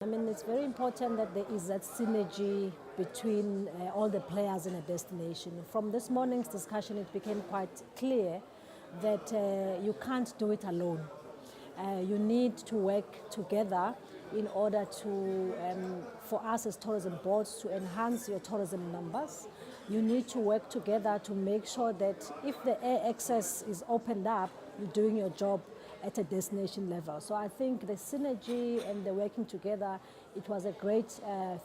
I mean, it's very important that there is that synergy between all the players in a destination. From this morning's discussion, it became quite clear that you can't do it alone. You need to work together in order to, for us as tourism boards, to enhance your tourism numbers. You need to work together to make sure that if the air access is opened up, you're doing your job at a destination level. So I think the synergy and the working together, it was a great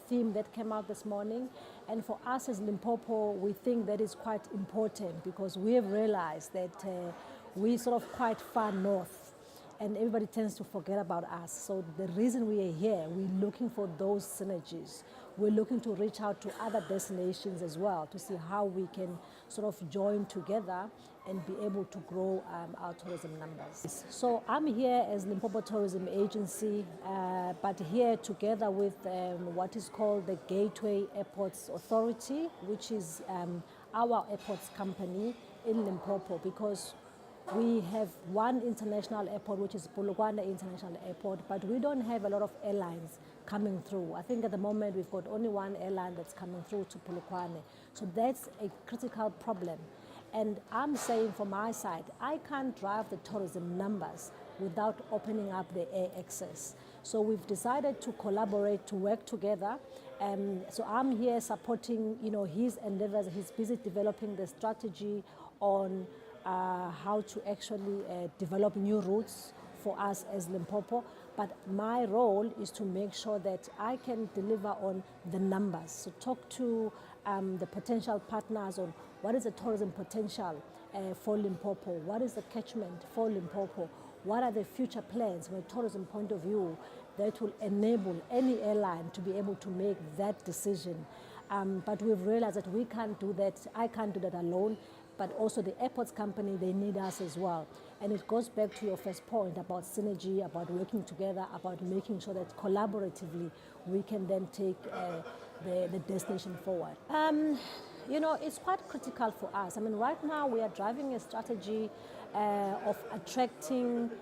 theme that came out this morning. And for us as Limpopo, we think that is quite important because we have realized that we're sort of quite far north and everybody tends to forget about us. So the reason we are here, we're looking for those synergies. We're looking to reach out to other destinations as well to see how we can sort of join together and be able to grow our tourism numbers. So I'm here as Limpopo Tourism Agency, but here together with what is called the Gateway Airports Authority, which is our airports company in Limpopo, because we have one international airport, which is Polokwane International Airport, but we don't have a lot of airlines coming through. I think at the moment we've got only one airline that's coming through to Polokwane. So that's a critical problem. And I'm saying from my side, I can't drive the tourism numbers without opening up the air access. So we've decided to collaborate, to work together. So I'm here supporting, his endeavors. He's busy developing the strategy on how to actually develop new routes for us as Limpopo. But my role is to make sure that I can deliver on the numbers. So talk to the potential partners on what is the tourism potential for Limpopo, what is the catchment for Limpopo, what are the future plans from a tourism point of view that will enable any airline to be able to make that decision. But we've realized that we can't do that, I can't do that alone, but also the airports company, they need us as well. And it goes back to your first point about synergy, about working together, about making sure that collaboratively we can then take the destination forward. It's quite critical for us. I mean, right now we are driving a strategy of attracting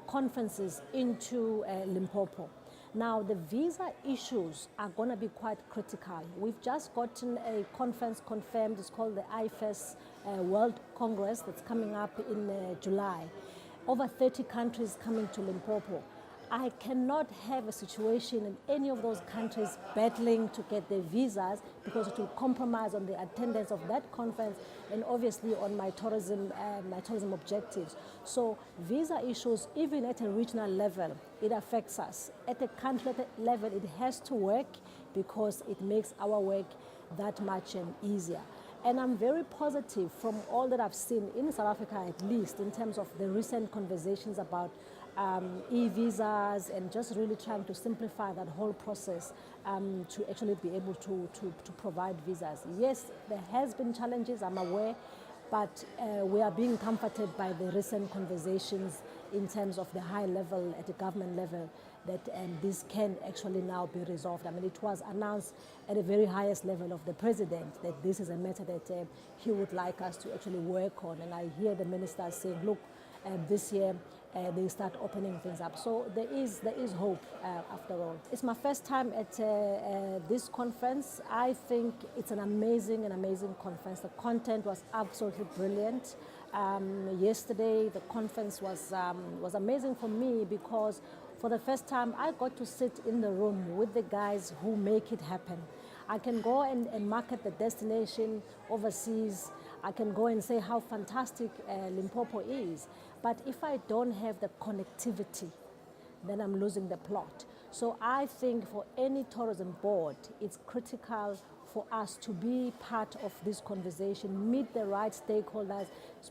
conferences into Limpopo. Now, the visa issues are going to be quite critical. We've just gotten a conference confirmed. It's called the IFES World Congress that's coming up in July. Over 30 countries coming to Limpopo. I cannot have a situation in any of those countries battling to get their visas because it will compromise on the attendance of that conference and obviously on my tourism objectives. So visa issues, even at a regional level, it affects us. At a country level, it has to work because it makes our work that much easier. And I'm very positive from all that I've seen in South Africa, at least in terms of the recent conversations about e-visas and just really trying to simplify that whole process to actually be able to provide visas. Yes, there has been challenges, I'm aware, but we are being comforted by the recent conversations in terms of the high level, at the government level, that this can actually now be resolved. I mean, it was announced at the very highest level of the president that this is a matter that he would like us to actually work on. And I hear the minister saying, look, this year they start opening things up. So there is hope after all. It's my first time at this conference. I think it's an amazing conference. The content was absolutely brilliant. Yesterday the conference was amazing for me because for the first time I got to sit in the room with the guys who make it happen. I can go and market the destination overseas. I can go and say how fantastic Limpopo is. But if I don't have the connectivity, then I'm losing the plot. So I think for any tourism board, it's critical for us to be part of this conversation, meet the right stakeholders,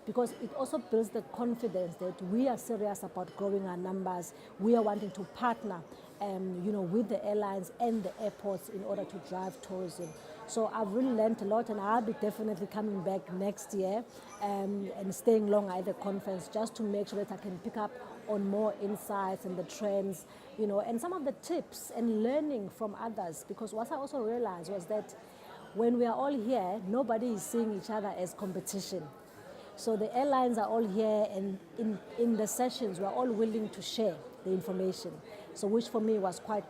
because it also builds the confidence that we are serious about growing our numbers. We are wanting to partner with the airlines and the airports in order to drive tourism. So I've really learned a lot, and I'll be definitely coming back next year and staying longer at the conference just to make sure that I can pick up on more insights and the trends, and some of the tips and learning from others. Because what I also realized was that when we are all here, nobody is seeing each other as competition. So the airlines are all here, and in the sessions, we're all willing to share the information. So which for me was quite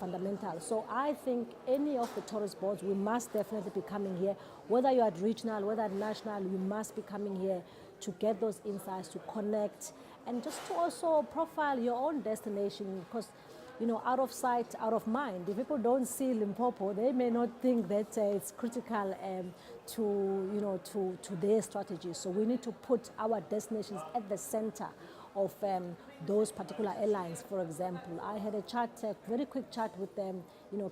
fundamental. So I think any of the tourist boards, we must definitely be coming here, whether you're at regional, whether at national, you must be coming here to get those insights, to connect, and just to also profile your own destination, because out of sight, out of mind. If people don't see Limpopo, they may not think that it's critical to their strategy. So we need to put our destinations at the center of those particular airlines. For example, I had a very quick chat with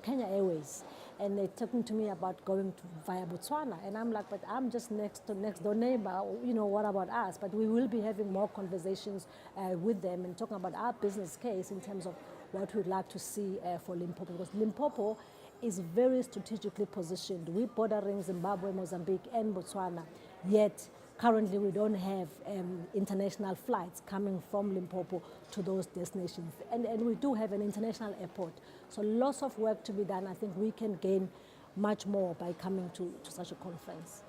Kenya Airways, and they're talking to me about going via Botswana, and I'm like, but I'm just next door neighbor. What about us? But we will be having more conversations with them and talking about our business case in terms of what we'd like to see for Limpopo, because Limpopo is very strategically positioned. We're bordering Zimbabwe, Mozambique, and Botswana, yet currently we don't have international flights coming from Limpopo to those destinations. And we do have an international airport. So lots of work to be done. I think we can gain much more by coming to such a conference.